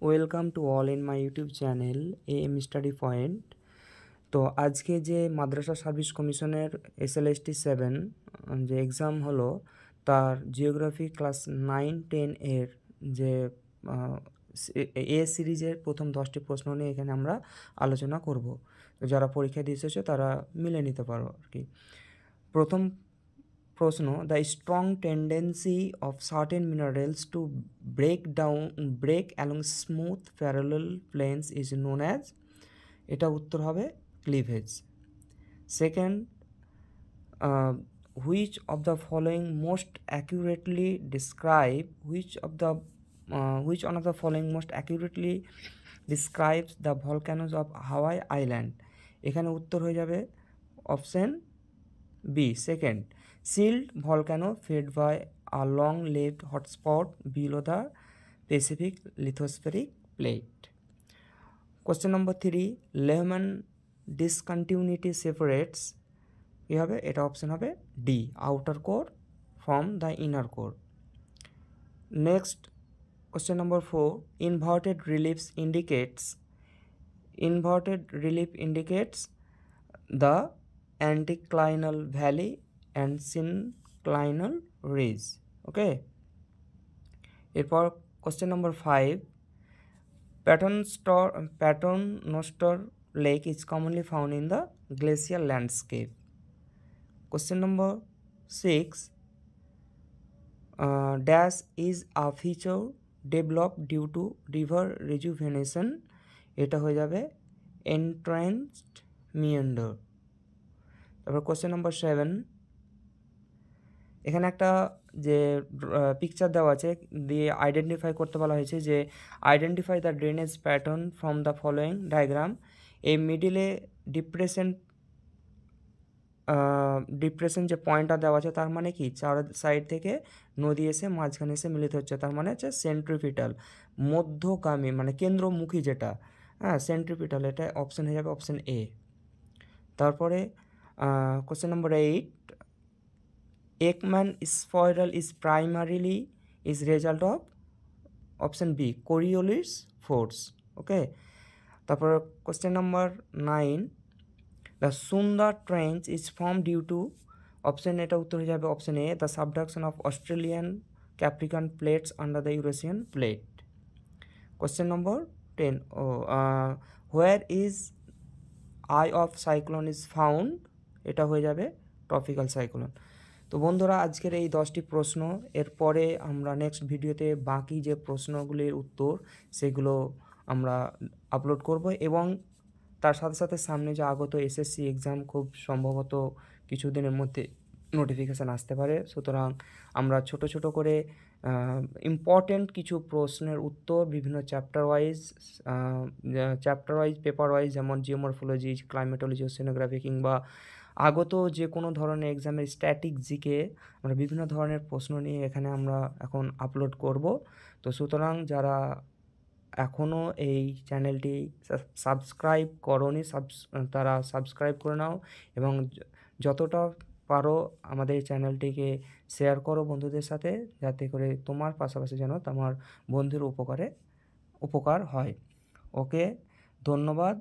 Welcome to all in my YouTube channel AM study point. তো আজকে যে মাদ্রাসা service কমিশনের SLST 7 যে এক্সাম হলো তার জিওগ্রাফি ক্লাস 9-10 এর যে এ সিরিজের প্রথম 10টি প্রশ্ন নিয়ে এখানে আমরা আলোচনা করব। তো যারা পরীক্ষা দিয়ে এসেছে তারা মিলে নিতে পারো আর কি। প্রথম প্রশ্ন, the strong tendency of certain minerals to break along smooth parallel planes is known as, এটা উত্তর হবে cleavage. Second, which of the following most accurately describe which one of the following most accurately describes the volcanoes of Hawaii Island? এখানে উত্তর হয়ে যাবে option B, second, sealed volcano fed by a long-lived hotspot below the Pacific lithospheric plate. Question number 3, Lehman discontinuity separates, কি হবে? এটা option হবে D, outer core from the inner core. Next, question number 4, inverted relief indicates the anticlinal valley and synclinal ridge. Okay, এরপর question number 5, Paternoster Lake is commonly found in the glacial landscape. Question number 6, dash is a feature developed due to river rejuvenation, এটা হয়ে যাবে entrenched meander। তারপর question number 7, এখানে একটা যে picture দেওয়া আছে দিয়ে আইডেন্টিফাই করতে বলা হয়েছে যে identify the drainage pattern from the following diagram. এই মিডিলে ডিপ্রেশন যে পয়েন্টটা দেওয়া আছে তার মানে কি, চার সাইড থেকে নদী এসে মাঝখানে এসে মিলিত হচ্ছে, তার মানে হচ্ছে সেন্ট্রিপিটাল, মধ্যগামী মানে কেন্দ্রমুখী যেটা, হ্যাঁ সেন্ট্রিপিটাল, এটা অপশন হয়ে যাবে অপশন এ। তারপরে question number 8, Ekman spiral is result of option B, Coriolis force. Okay, তারপর question number 9, the Sunda trench is form due to option, এটা উত্তর হয়ে যাবে option A, the subduction of Australian Capricorn plates under the Eurasian plate. Question number 10, where is eye of cyclone is found, এটা হয়ে যাবে tropical cyclone. তো বন্ধুরা, আজকের এই 10টি প্রশ্ন, এরপরে আমরা নেক্সট ভিডিওতে বাকি যে প্রশ্নগুলির উত্তর সেগুলো আমরা আপলোড করব, এবং তার সাথে সাথে সামনে যে আগত SSC এক্সাম খুব সম্ভবত কিছুদিনের মধ্যে নোটিফিকেশান আসতে পারে, সুতরাং আমরা ছোট ছোট করে ইম্পর্টেন্ট কিছু প্রশ্নের উত্তর বিভিন্ন চ্যাপ্টার ওয়াইজ পেপার ওয়াইজ, যেমন জিওমরফোলজি, ক্লাইমেটোলজি, ওশেনোগ্রাফি কিংবা আগত যে কোনো ধরনের এক্সামের স্ট্যাটিক জিকে, আমরা বিভিন্ন ধরনের প্রশ্ন নিয়ে এখানে আমরা এখন আপলোড করব। তো সুতরাং যারা এখনও এই চ্যানেলটি সাবস্ক্রাইব করোনি তারা সাবস্ক্রাইব করে নাও, এবং যতটা পারো আমাদের এই চ্যানেলটিকে শেয়ার করো বন্ধুদের সাথে, যাতে করে তোমার পাশাপাশি যেন তোমার বন্ধুর উপকার হয়। ওকে, ধন্যবাদ।